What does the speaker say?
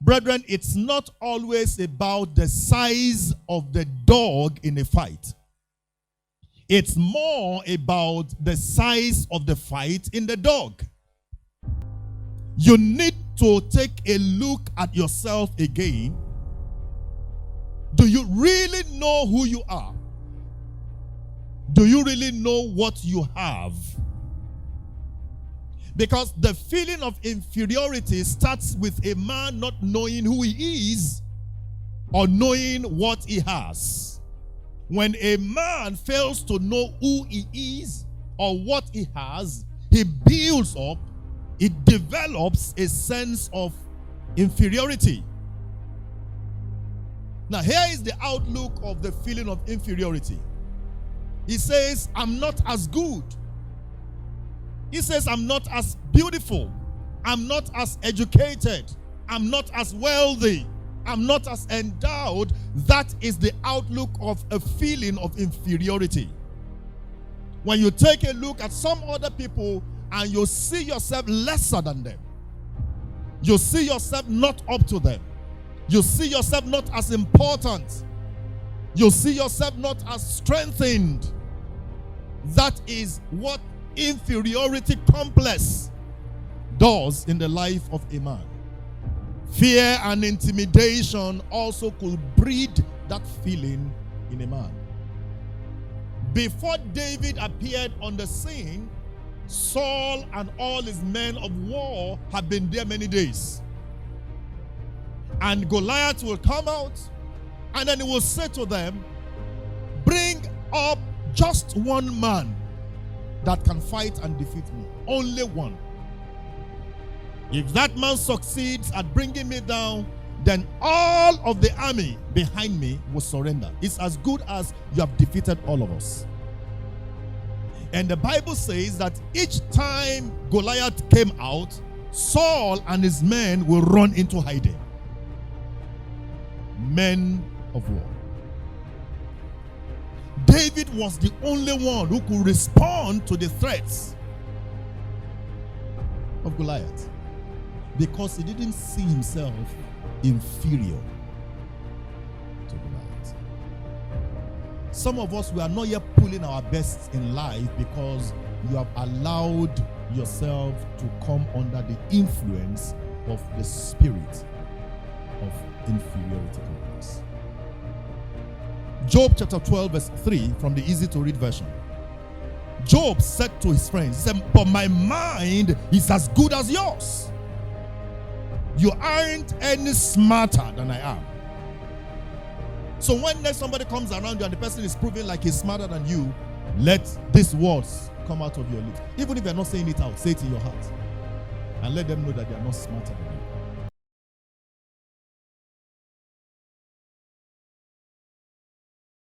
Brethren, it's not always about the size of the dog in a fight. It's more about the size of the fight in the dog. You need to take a look at yourself again. Do you really know who you are? Do you really know what you have? Because the feeling of inferiority starts with a man not knowing who he is or knowing what he has. When a man fails to know who he is or what he has, he builds up, it develops a sense of inferiority. Now, here is the outlook of the feeling of inferiority. He says, I'm not as good. He says, I'm not as beautiful. I'm not as educated. I'm not as wealthy. I'm not as endowed. That is the outlook of a feeling of inferiority. When you take a look at some other people and you see yourself lesser than them, you see yourself not up to them, you see yourself not as important, you see yourself not as strengthened. That is what inferiority complex does in the life of a man. Fear and intimidation also could breed that feeling in a man. Before David appeared on the scene, Saul and all his men of war had been there many days. And Goliath will come out and then he will say to them, bring up just one man that can fight and defeat me. Only one. If that man succeeds at bringing me down, then all of the army behind me will surrender. It's as good as you have defeated all of us. And the Bible says that each time Goliath came out, Saul and his men will run into hiding. Men of war. David was the only one who could respond to the threats of Goliath, because he didn't see himself inferior to Goliath. Some of us, we are not yet pulling our best in life because you have allowed yourself to come under the influence of the spirit of inferiority complex. Job chapter 12 verse 3 from the easy to read version. Job said to his friends, he said, but my mind is as good as yours. You aren't any smarter than I am. So when next somebody comes around you and the person is proving like he's smarter than you, let these words come out of your lips. Even if you're not saying it out, say it in your heart. And let them know that they are not smarter than you.